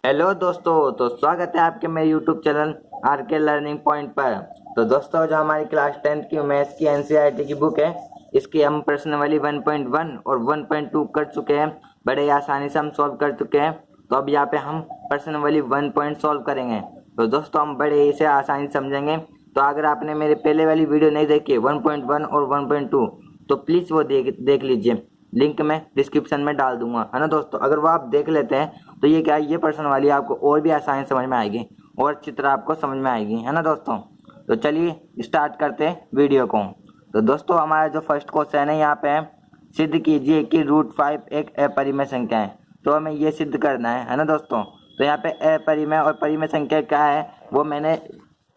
Hello दोस्तों, तो स्वागत है आपके मेरे यूट्यूब चैनल आर के लर्निंग पॉइंट पर। तो दोस्तों, जो हमारी क्लास 10 की मैथ्स की एनसीईआरटी की बुक है, इसकी हम प्रश्नावली 1.1 और 1.2 कर चुके हैं। बड़े आसानी से हम सॉल्व कर चुके हैं। तो अब यहाँ पे हम प्रश्नावली 1 पॉइंट सॉल्व करेंगे। तो दोस्तों, हम बड़े ही से आसानी से समझेंगे। तो अगर आपने मेरे पहले वाली वीडियो नहीं देखी 1.1 और 1.2, तो प्लीज़ वो देख लीजिए। लिंक मैं डिस्क्रिप्शन में डाल दूंगा, है ना दोस्तों। अगर वो आप देख लेते हैं तो ये क्या है, ये पर्सन वाली आपको और भी आसानी समझ में आएगी और अच्छी तरह आपको समझ में आएगी, है ना दोस्तों। तो चलिए स्टार्ट करते हैं वीडियो को। तो दोस्तों, हमारा जो फर्स्ट क्वेश्चन है यहाँ पे है, सिद्ध कीजिए कि √5 एक अपरिमेय संख्या है। तो हमें ये सिद्ध करना है ना दोस्तों। तो यहाँ पे अपरिमेय और परिमेय संख्या क्या है वो मैंने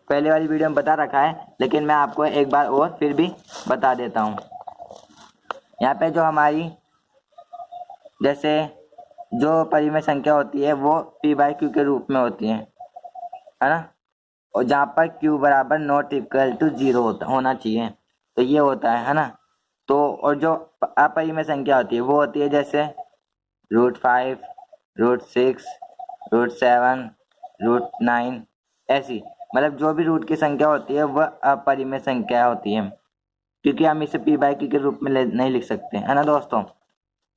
पहले वाली वीडियो में बता रखा है, लेकिन मैं आपको एक बार और फिर भी बता देता हूँ। यहाँ पे जो हमारी जैसे जो परिमेय संख्या होती है वो p/q के रूप में होती है ना। और जहाँ पर q बराबर नॉट इक्वल टू 0 होना चाहिए, तो ये होता है ना। तो और जो अपरिमेय संख्या होती है वो होती है जैसे √5, √6, √7, √9, ऐसी। मतलब जो भी रूट की संख्या होती है वह अपरिमेय संख्या होती है, क्योंकि हम इसे p/q के रूप में नहीं लिख सकते, है ना दोस्तों।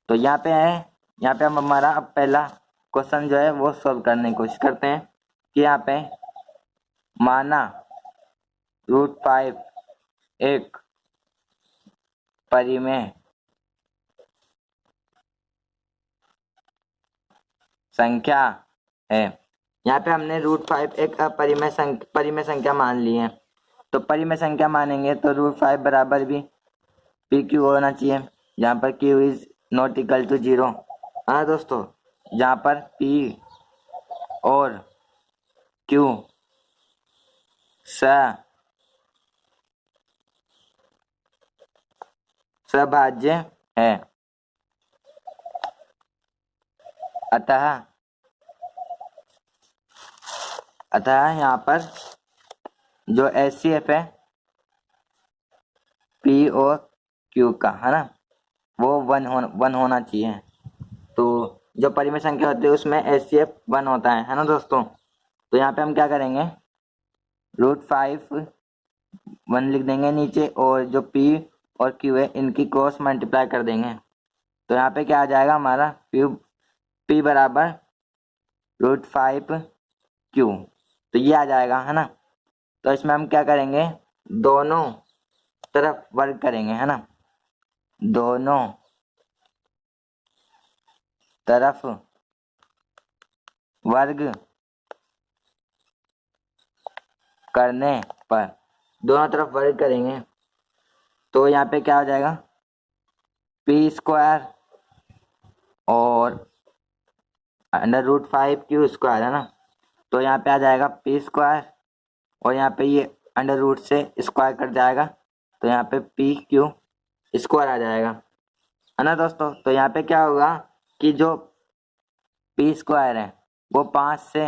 तो यहाँ पे है, यहाँ पे हम हमारा अब पहला क्वेश्चन जो है वो सॉल्व करने की कोशिश करते हैं कि यहाँ पे माना √5 एक परिमेय संख्या है। यहाँ पे हमने √5 एक परिमेय संख्या मान ली है। तो परिमेय संख्या मानेंगे तो √5 बराबर भी pq होना चाहिए, जहाँ पर q is not equal to 0। हाँ दोस्तों, जहाँ पर p और q सभाज्य है। अतः यहाँ पर जो HCF है P और Q का, है ना, वो 1 होना चाहिए। तो जो परिमेय संख्या होती है उसमें HCF 1 होता है ना दोस्तों। तो यहाँ पे हम क्या करेंगे, √5 1 लिख देंगे नीचे, और जो P और Q है इनकी क्रॉस मल्टीप्लाई कर देंगे। तो यहाँ पे क्या आ जाएगा हमारा P बराबर √5 Q, तो ये आ जाएगा, है ना। तो इसमें हम क्या करेंगे, दोनों तरफ वर्ग करेंगे, है ना। दोनों तरफ वर्ग करने पर, दोनों तरफ वर्ग करेंगे तो यहाँ पे क्या हो जाएगा, p² और √5q², है ना। तो यहाँ पे आ जाएगा p² और यहाँ पे ये √ से स्क्वायर कट जाएगा, तो यहाँ पे pq² आ जाएगा, है ना दोस्तों। तो यहाँ पे क्या होगा कि जो p² है वो 5 से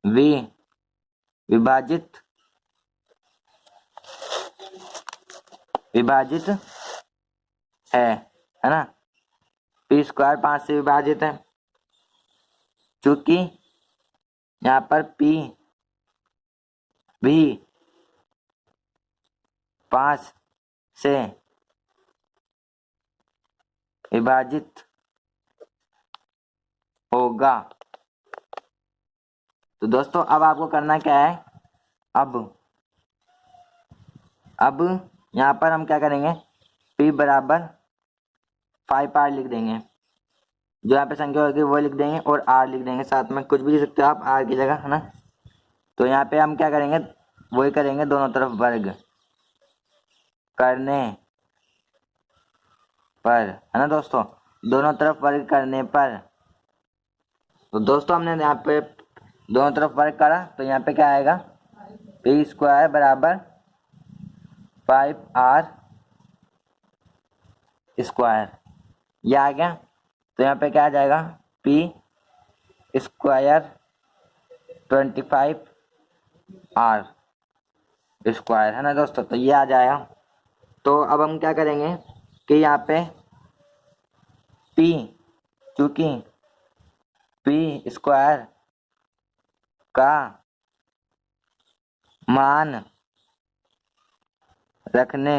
विभाजित है ना। p² 5 से विभाजित है, चूंकि यहाँ पर p भी 5 से विभाजित होगा। तो दोस्तों, अब आपको करना क्या है, अब यहाँ पर हम क्या करेंगे, p बराबर 5r लिख देंगे। जो यहाँ पे संख्या होगी वो लिख देंगे और r लिख देंगे साथ में, कुछ भी लिख सकते हो आप r की जगह, है ना। तो यहाँ पे हम क्या करेंगे, वही करेंगे, दोनों तरफ वर्ग करने पर, है ना दोस्तों। दोनों तरफ वर्ग करने पर, तो दोस्तों हमने यहाँ पे दोनों तरफ वर्ग करा, तो यहाँ पे क्या आएगा, p² बराबर 5r², ये आ गया। तो यहाँ पे क्या आ जाएगा, p² 25r², है ना दोस्तों। तो ये आ जाएगा। तो अब हम क्या करेंगे कि यहाँ पे p, चूंकि p पी स्क्वायर का मान रखने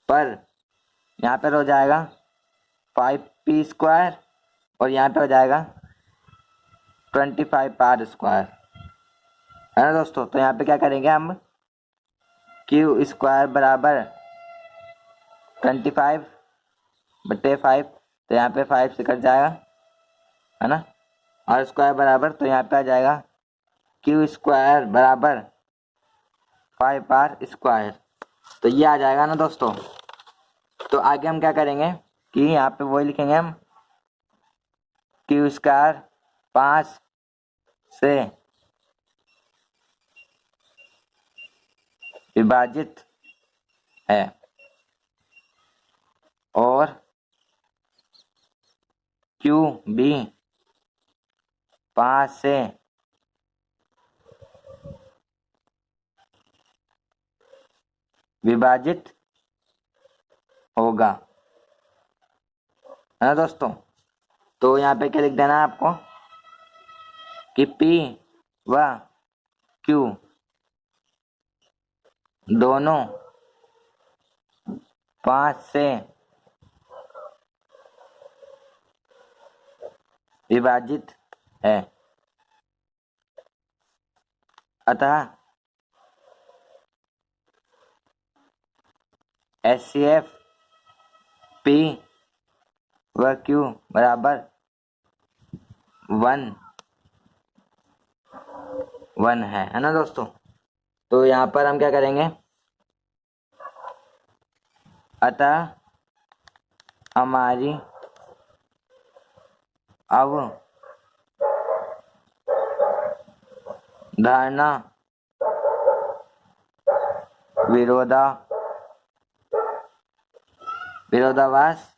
पर यहाँ पर हो जाएगा 5p स्क्वायर और यहाँ पे हो जाएगा 25r स्क्वायर, है ना दोस्तों। तो यहाँ पे क्या करेंगे हम, क्यू स्क्वायर बराबर 25/5, तो यहाँ पे 5 से कट जाएगा, है ना। आर स्क्वायर बराबर, तो यहाँ पे आ जाएगा क्यू स्क्वायर बराबर 5r स्क्वायर। तो ये आ जाएगा ना दोस्तों। तो आगे हम क्या करेंगे कि यहाँ पे वही लिखेंगे हम, क्यू स्क्वायर 5 से विभाजित है और क्यू भी 5 से विभाजित होगा, है ना दोस्तों। तो यहाँ पे क्या लिख देना है आपको कि P व Q दोनों 5 से विभाजित है, अतः HCF P व Q बराबर 1 है ना दोस्तों। तो यहाँ पर हम क्या करेंगे, अतः हमारी अवधारणा विरोधाभास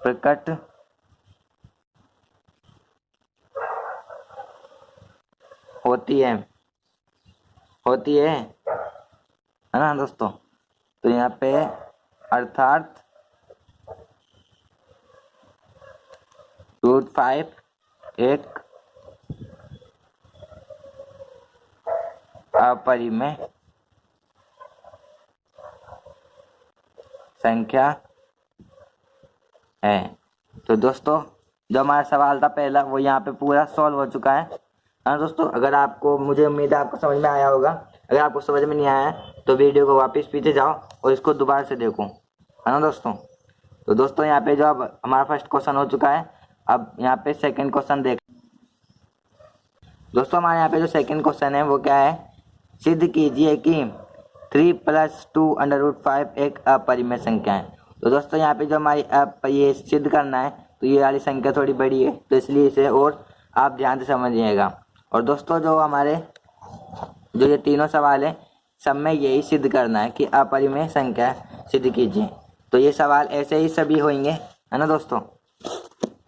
प्रकट होती है ना दोस्तों। तो यहाँ पे अर्थात √5 एक अपरिमेय संख्या है। तो दोस्तों जो हमारा सवाल था पहला वो यहाँ पे पूरा सॉल्व हो चुका है। हाँ दोस्तों, अगर आपको, मुझे उम्मीद है आपको समझ में आया होगा। अगर आपको समझ में नहीं आया है तो वीडियो को वापस पीछे जाओ और इसको दोबारा से देखो, है ना दोस्तों। तो दोस्तों यहाँ पे जो अब हमारा फर्स्ट क्वेश्चन हो चुका है, अब यहाँ पे सेकंड क्वेश्चन देख। दोस्तों हमारे यहाँ पे जो सेकंड क्वेश्चन है वो क्या है, सिद्ध कीजिए कि 3 + 2 √5 एक अपरिमेय संख्या है। तो दोस्तों यहाँ पे जो हमारी ये सिद्ध करना है, तो ये वाली संख्या थोड़ी बड़ी है, तो इसलिए इसे और आप ध्यान से समझिएगा। और दोस्तों जो हमारे जो ये तीनों सवाल है, सब में यही सिद्ध करना है कि अपरिमेय संख्या सिद्ध कीजिए। तो ये सवाल ऐसे ही सभी होंगे, है ना दोस्तों।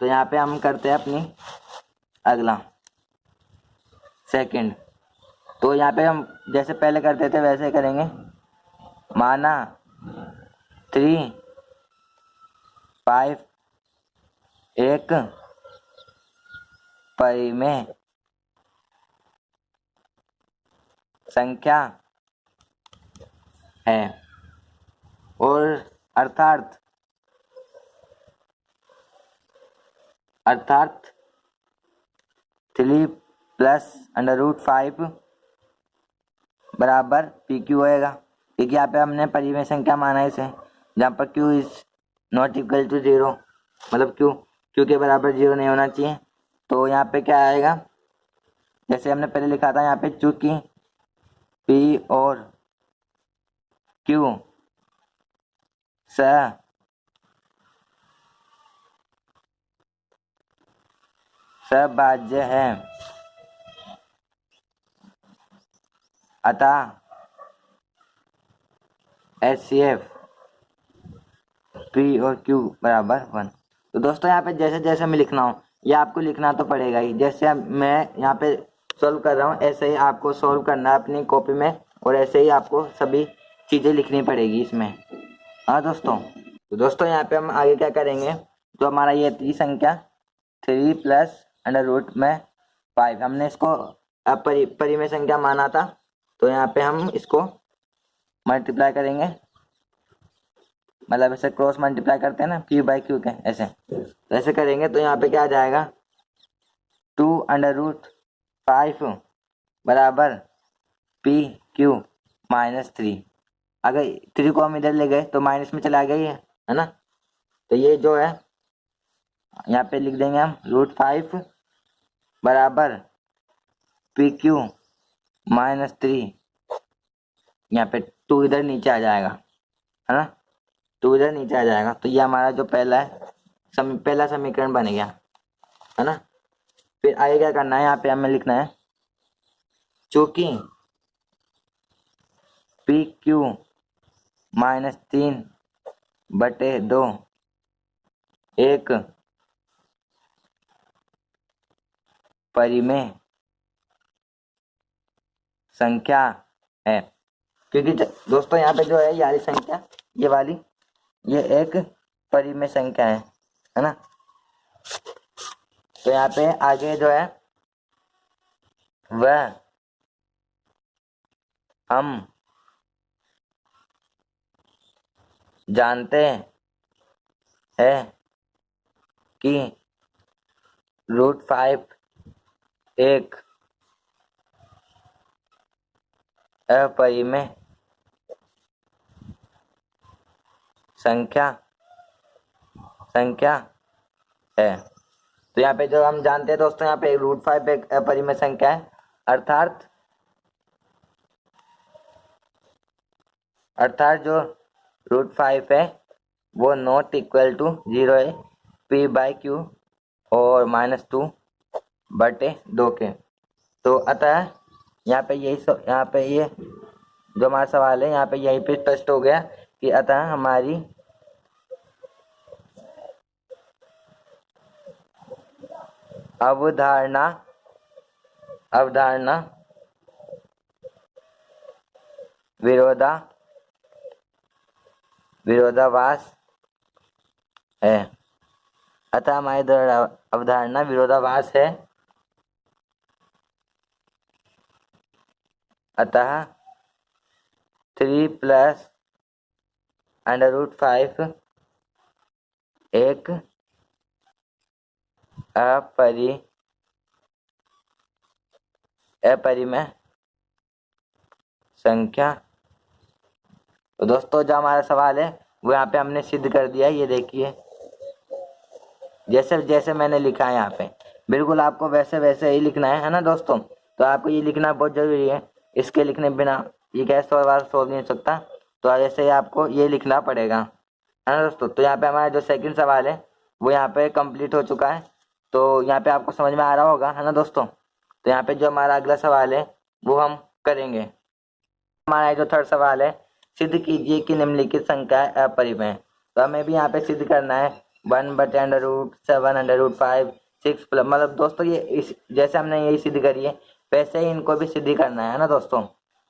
तो यहाँ पे हम करते हैं अपनी अगला सेकंड। तो यहाँ पे हम जैसे पहले करते थे वैसे करेंगे। माना 3, 5 एक परिमेय संख्या है और अर्थात 3 + √5 बराबर PQ होएगा, क्योंकि यहाँ पे हमने परिमेय संख्या माना है इसे, जहाँ पर Q is not equal to 0, मतलब Q के बराबर 0 नहीं होना चाहिए। तो यहाँ पे क्या आएगा, जैसे हमने पहले लिखा था यहाँ पे, चूंकि P और Q सभाज्य है, अतः HCF P और Q बराबर 1। तो दोस्तों यहाँ पे जैसे जैसे मैं लिखना हूँ, ये आपको लिखना तो पड़ेगा ही। जैसे मैं यहाँ पे सॉल्व कर रहा हूँ, ऐसे ही आपको सॉल्व करना है अपनी कॉपी में, और ऐसे ही आपको सभी चीज़ें लिखनी पड़ेगी इसमें, हाँ दोस्तों। तो दोस्तों यहाँ पे हम आगे क्या करेंगे जो हमारा ये थी संख्या 3 प्लस अंडर रूट में 5, हमने इसको परिमेय संख्या माना था, तो यहाँ पे हम इसको मल्टीप्लाई करेंगे, मतलब ऐसे क्रॉस मल्टीप्लाई करते हैं ना क्यू बाई क्यू के, ऐसे तो ऐसे करेंगे तो यहाँ पे क्या आ जाएगा 2 अंडर रूट 5 बराबर पी क्यू माइनस 3। अगर 3 को हम इधर ले गए तो माइनस में चला गया ये, है ना। तो ये जो है यहाँ पे लिख देंगे हम √5 बराबर पी क्यू माइनस 3। यहाँ पे 2 इधर नीचे आ जाएगा, है ना, 2 इधर नीचे आ जाएगा। तो ये हमारा जो पहला समीकरण बन गया, है ना। फिर आगे क्या करना है, यहाँ पे हमें लिखना है चूंकि पी क्यू माइनस 3/2 एक परिमेय संख्या है, क्योंकि दोस्तों यहाँ पे जो है ये वाली संख्या, ये वाली, ये एक परिमेय संख्या है ना। तो यहाँ पे आगे जो है वह हम जानते हैं कि √5 एक अपरिमेय संख्या है। तो यहाँ पे जो हम जानते हैं दोस्तों, यहाँ पे √5 एक अपरिमेय संख्या है, अर्थात जो √5 है वो नॉट इक्वल टू 0 है पी बाई क्यू और -2/2 के। तो अतः यहाँ पे ये जो हमारा सवाल है यहाँ पे यही पे स्पष्ट हो गया कि अतः हमारी अवधारणा विरोधाभास है। अतः हमारी अवधारणा विरोधाभास है। अतः 3 प्लस अंडर रूट 5 एक अपरिमेय संख्या। तो दोस्तों जो हमारा सवाल है वो यहाँ पे हमने सिद्ध कर दिया है। ये देखिए जैसे जैसे मैंने लिखा है यहाँ पे बिल्कुल आपको वैसे वैसे ही लिखना है ना दोस्तों। तो आपको ये लिखना बहुत जरूरी है, इसके लिखने बिना ये कैसे सवाल सोल्व नहीं हो सकता। तो ऐसे ही आपको ये लिखना पड़ेगा, है ना दोस्तों। तो यहाँ पे हमारा जो सेकंड सवाल है वो यहाँ पे कंप्लीट हो चुका है। तो यहाँ पे आपको समझ में आ रहा होगा, है ना दोस्तों। तो यहाँ पे जो हमारा अगला सवाल है वो हम करेंगे। हमारा जो थर्ड सवाल है, सिद्ध कीजिए कि निम्नलिखित संख्या अपरिमेय। तो हमें भी यहाँ पे सिद्ध करना है 1/7/5 6 प्लस, मतलब दोस्तों ये जैसे हमने यही सिद्ध करी है वैसे ही इनको भी सिद्ध करना है ना दोस्तों।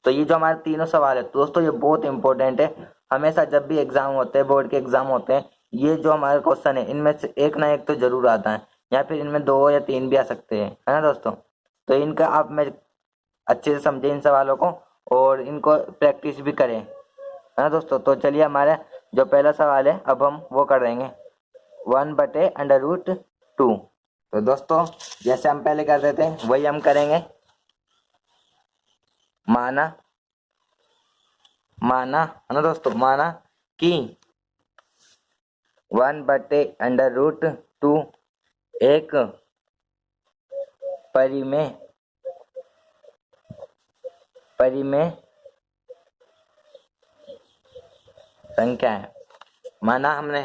तो ये जो हमारे तीनों सवाल है दोस्तों ये बहुत इंपॉर्टेंट है। हमेशा जब भी एग्जाम होते हैं, बोर्ड के एग्जाम होते हैं, ये जो हमारे क्वेश्चन है इनमें से एक ना एक तो जरूर आता है, या फिर इनमें 2 या 3 भी आ सकते हैं, है ना दोस्तों। तो इनका आप में अच्छे से समझे इन सवालों को और इनको प्रैक्टिस भी करें, है ना दोस्तों। तो चलिए हमारा जो पहला सवाल है अब हम वो कर देंगे 1/√2। तो दोस्तों जैसे हम पहले करते थे वही हम करेंगे। माना है ना दोस्तों, माना कि 1/√2 एक परिमेय संख्या है। माना हमने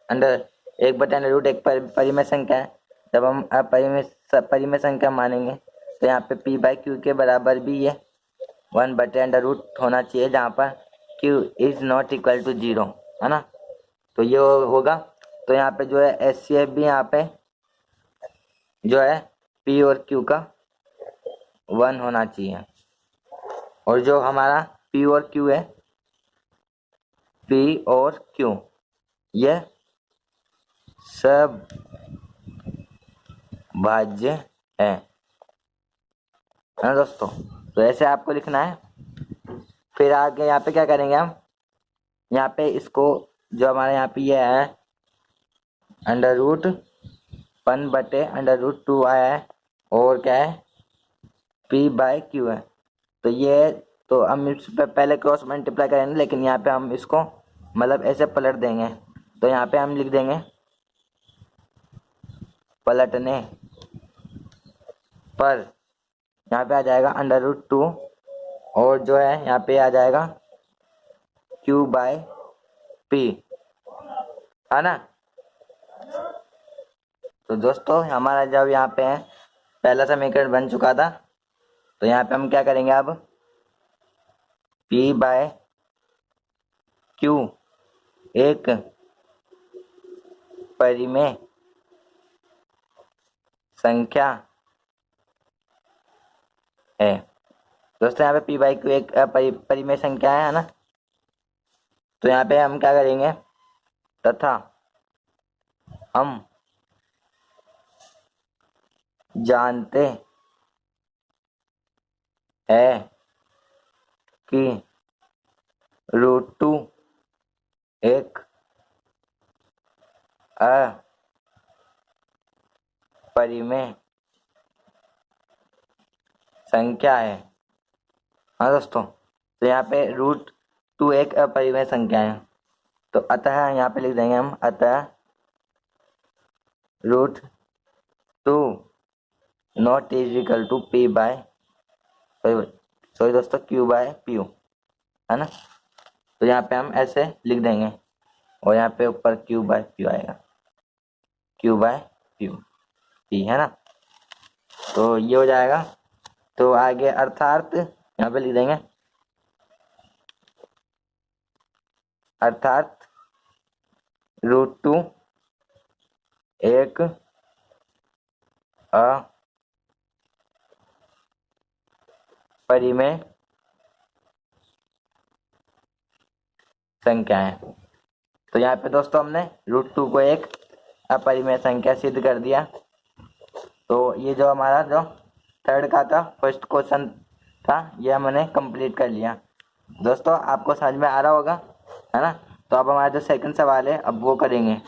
अंडर 1/√2 एक परिमेय संख्या है। जब हम परिमेय संख्या मानेंगे तो यहाँ पे p बाई क्यू के बराबर भी ये 1/√2 होना चाहिए, जहाँ पर q is not equal to 0, है ना। तो ये होगा। तो यहाँ पे जो है एचसीएफ भी यहाँ पे जो है p और q का 1 होना चाहिए। और जो हमारा p और q है, p और q ये सब भाज्य है ना दोस्तों। तो ऐसे आपको लिखना है। फिर आगे यहाँ पे क्या करेंगे हम, यहाँ पे इसको जो हमारे यहाँ पे ये है √1/√2 आया है और क्या है P/Q है। तो ये तो हम इस पे पहले क्रॉस मल्टीप्लाई करेंगे, लेकिन यहाँ पे हम इसको मतलब ऐसे पलट देंगे। तो यहाँ पे हम लिख देंगे पलटने पर यहाँ पे आ जाएगा √2 और जो है यहाँ पे आ जाएगा Q/P, है ना। तो दोस्तों हमारा जब यहाँ पे है पहला समीकरण बन चुका था, तो यहाँ पे हम क्या करेंगे अब P/Q एक परिमेय संख्या है। दोस्तों यहाँ पे P/Q एक परिमेय संख्या है ना। तो यहाँ पे हम क्या करेंगे, तथा हम जानते हैं कि √2 एक अपरिमेय संख्या है। हाँ दोस्तों, तो यहाँ पे √2 एक अपरिमेय संख्या है। तो अतः यहाँ पे लिख देंगे हम अतः √2 not is equal to sorry दोस्तों Q/Q, है ना। तो यहाँ पे हम ऐसे लिख देंगे और यहाँ पे ऊपर Q/Q आएगा, Q/Q P, है ना। तो ये हो जाएगा। तो आगे अर्थात यहाँ पे लिख देंगे अर्थात √2 एक अपरिमेय संख्या है। तो यहाँ पे दोस्तों हमने √2 को एक अपरिमेय संख्या सिद्ध कर दिया। तो ये जो हमारा जो थर्ड का था फर्स्ट क्वेश्चन था, ये हमने कंप्लीट कर लिया। दोस्तों आपको समझ में आ रहा होगा, है ना। तो अब हमारा जो सेकंड सवाल है अब वो करेंगे।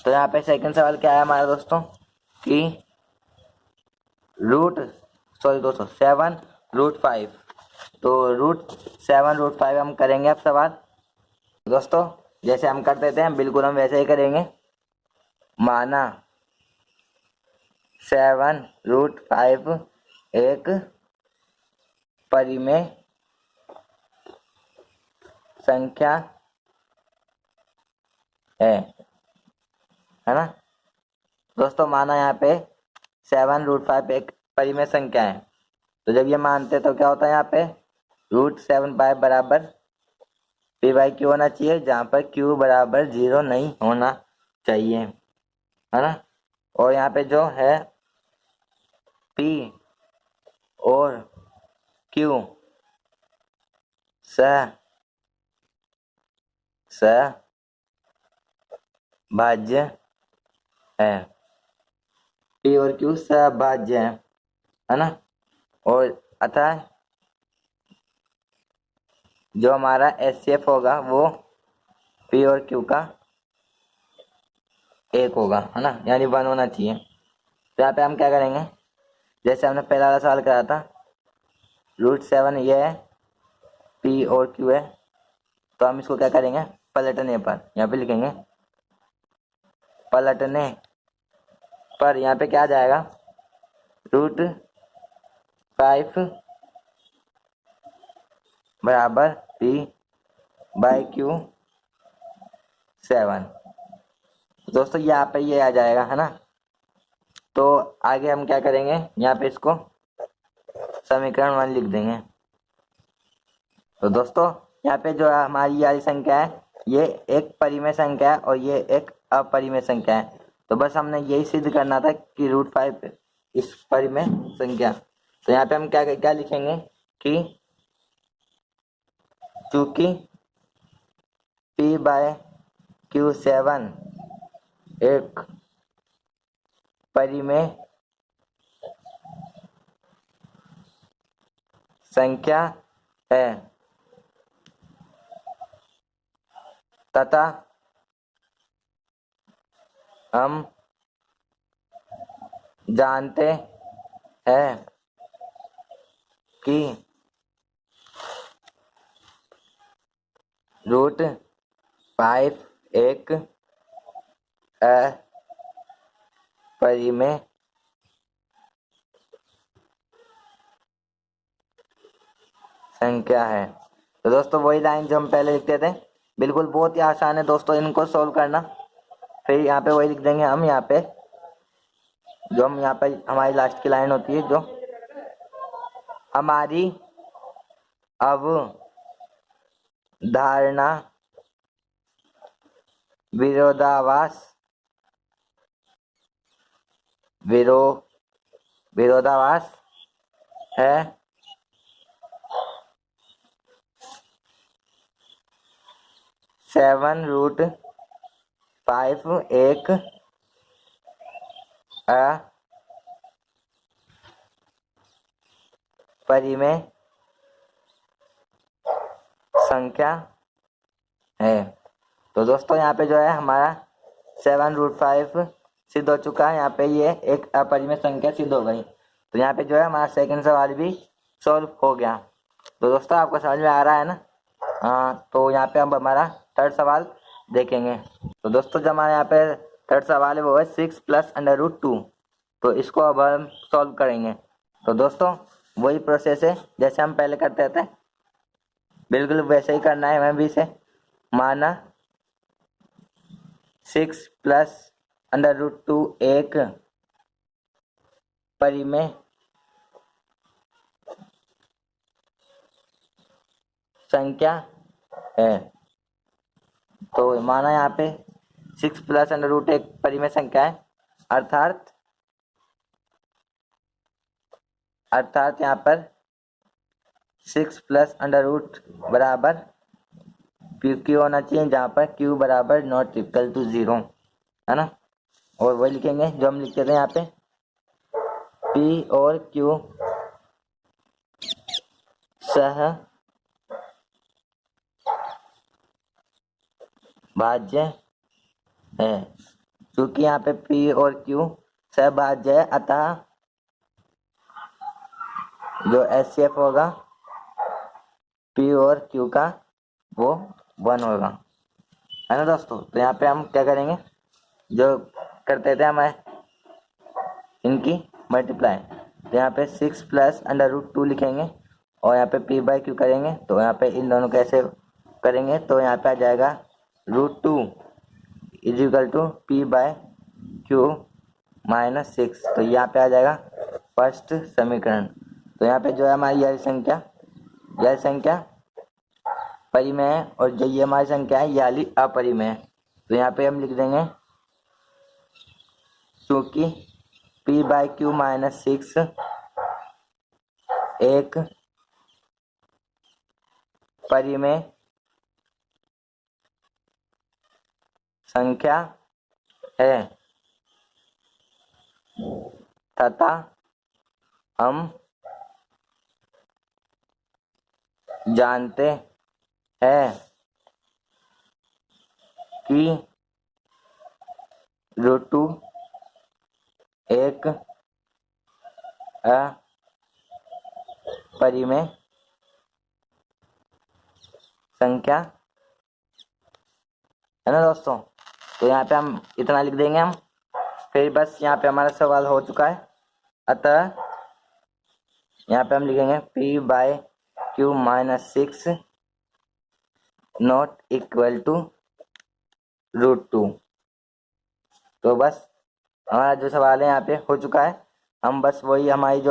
तो यहाँ पे सेकंड सवाल क्या है हमारा दोस्तों कि 7√5। तो √7√5 हम करेंगे अब सवाल। दोस्तों जैसे हम कर देते हैं बिल्कुल हम वैसे ही करेंगे। माना 7√5 एक परिमेय संख्या है ना दोस्तों। माना यहाँ पे 7√5 एक परिमेय संख्या है। तो जब ये मानते तो क्या होता है, यहाँ पे √7/5 बराबर P/Q होना चाहिए, जहाँ पर Q बराबर 0 नहीं होना चाहिए, है ना। और यहाँ पे जो है P और Q सहभाज्य है, P और Q सहभाज्य है ना। और अतः जो हमारा HCF होगा वो P और Q का 1 होगा, है ना, यानी 1 होना चाहिए। तो यहाँ पे हम क्या करेंगे, जैसे हमने पहला वाला सवाल करा था √7 ये है, P और Q है। तो हम इसको क्या करेंगे, पलटने पर यहाँ पे लिखेंगे पलटने पर यहाँ पे क्या आ जाएगा √5 बराबर P/Q 7। दोस्तों यहाँ पे ये आ जाएगा, है ना। तो आगे हम क्या करेंगे, यहाँ पे इसको समीकरण 1 लिख देंगे। तो दोस्तों यहाँ पे जो हमारी वाली संख्या है ये एक परिमेय संख्या है और ये एक अपरिमेय संख्या है। तो बस हमने यही सिद्ध करना था कि √5 इस परिमेय संख्या। तो यहाँ पे हम क्या क्या लिखेंगे कि चूंकि P/Q 7 एक परिमेय संख्या है तथा हम जानते हैं कि रूट 5 एक अपरिमेय संख्या है। तो दोस्तों वही लाइन जो हम पहले लिखते थे, बिल्कुल बहुत ही आसान है दोस्तों इनको सॉल्व करना। फिर यहाँ पे वही लिख देंगे हम, यहाँ पे जो हम यहाँ पे हमारी लास्ट की लाइन होती है, जो हमारी अवधारणा विरोधाभास विरोधाभास है। 7√5 एक अपरिमेय संख्या है। तो दोस्तों यहाँ पे जो है हमारा 7√5 सिद्ध हो चुका है। यहाँ पे ये एक अपरिमेय संख्या सिद्ध हो गई। तो यहाँ पे जो है हमारा सेकंड सवाल भी सॉल्व हो गया। तो दोस्तों आपको समझ में आ रहा है ना? हाँ, तो यहाँ पे हम हमारा थर्ड सवाल देखेंगे। तो दोस्तों जो हमारे यहाँ पे थर्ड सवाल है वो है 6 + √2। तो इसको अब हम सॉल्व करेंगे। तो दोस्तों वही प्रोसेस है जैसे हम पहले करते थे, बिल्कुल वैसे ही करना है हमें भी इसे। माना 6 + √2 एक परिमेय संख्या है। तो माना यहाँ पे 6 + √2 एक परिमेय संख्या है, अर्थात यहाँ पर 6 + √2 बराबर क्यू होना चाहिए, जहाँ पर क्यू बराबर नॉट इक्वल टू 0 है ना। और वही लिखेंगे जो हम लिखते थे यहाँ पे, पी और क्यू सह भाज्य है। क्योंकि यहाँ पे पी और क्यू सहभाज्य है, अतः जो HCF होगा पी और क्यू का वो 1 होगा, है ना दोस्तों। तो यहाँ पे हम क्या करेंगे, जो करते थे हमें इनकी मल्टीप्लाई। तो यहाँ पे 6 + √2 लिखेंगे और यहाँ पे p/q करेंगे। तो यहाँ पे इन दोनों कैसे करेंगे, तो यहाँ पे आ जाएगा √2 = p/q - 6। तो यहाँ पे आ जाएगा फर्स्ट समीकरण। तो यहाँ पे जो है हमारी यह संख्या परिमेय है और जो ये हमारी संख्या है यह अपरिमेय है। तो यहाँ पे हम लिख देंगे क्योंकि p/q - 6 एक परिमेय संख्या है तथा हम जानते हैं कि √2 एक अपरिमेय संख्या है ना दोस्तों। तो यहाँ पे हम इतना लिख देंगे हम, फिर बस यहाँ पे हमारा सवाल हो चुका है। अतः यहाँ पे हम लिखेंगे p/q - 6 नॉट इक्वल टू √2। तो बस हमारा जो सवाल है यहाँ पे हो चुका है। हम बस वही हमारी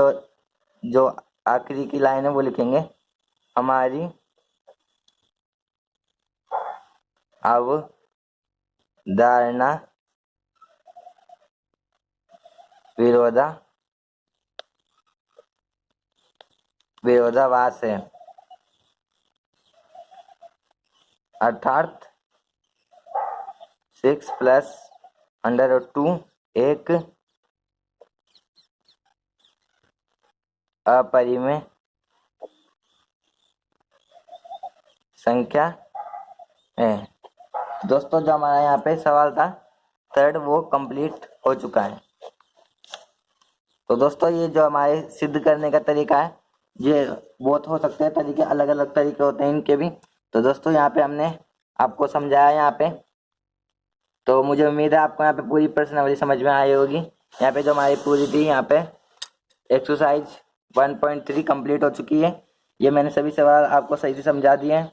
जो आखिरी की लाइन है वो लिखेंगे, हमारी अवधारणा विरोधाभास है, अर्थात 6 + √2 एक अपरिमेय संख्या है। दोस्तों जो हमारा यहाँ पे सवाल था थर्ड वो कंप्लीट हो चुका है। तो दोस्तों ये जो हमारे सिद्ध करने का तरीका है ये बहुत हो सकते हैं तरीके, अलग अलग तरीके होते हैं इनके भी। तो दोस्तों यहाँ पे हमने आपको समझाया यहाँ पे, तो मुझे उम्मीद है आपको यहाँ पे पूरी प्रश्नावली समझ में आई होगी। यहाँ पे जो हमारी पूरी थी यहाँ पे एक्सरसाइज 1.3 कंप्लीट हो चुकी है। ये मैंने सभी सवाल आपको सही से समझा दिए हैं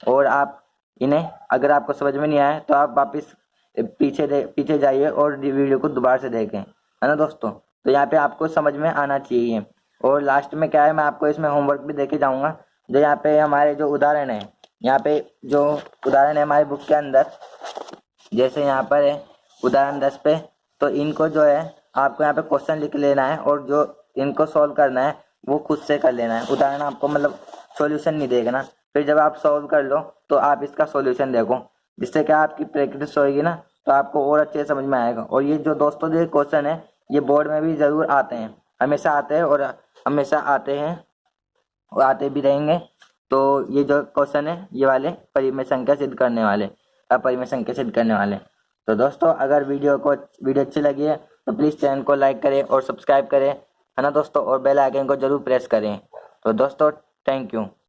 और आप इन्हें अगर आपको समझ में नहीं आया तो आप वापस पीछे जाइए और वीडियो को दोबारा से देखें, है ना दोस्तों। तो यहाँ पे आपको समझ में आना चाहिए। और लास्ट में क्या है, मैं आपको इसमें होमवर्क भी देके जाऊँगा। जो यहाँ पे हमारे जो उदाहरण है, यहाँ पे जो उदाहरण है हमारी बुक के अंदर, जैसे यहाँ पर है उदाहरण 10 पे, तो इनको जो है आपको यहाँ पे क्वेश्चन लिख लेना है और जो इनको सॉल्व करना है वो खुद से कर लेना है। उदाहरण आपको मतलब सॉल्यूशन नहीं देखना, फिर जब आप सॉल्व कर लो तो आप इसका सॉल्यूशन देखो, जिससे क्या आपकी प्रैक्टिस होगी ना तो आपको और अच्छे समझ में आएगा। और ये जो दोस्तों जो क्वेश्चन है ये बोर्ड में भी ज़रूर आते हैं, हमेशा आते हैं और हमेशा आते हैं और आते भी रहेंगे। तो ये जो क्वेश्चन है ये वाले परिमेय संख्या सिद्ध करने वाले, अपरिमेय संख्या सिद्ध करने वाले। तो दोस्तों अगर वीडियो अच्छी लगी है तो प्लीज़ चैनल को लाइक करें और सब्सक्राइब करें, है ना दोस्तों, और बेल आइकन को जरूर प्रेस करें। तो दोस्तों थैंक यू।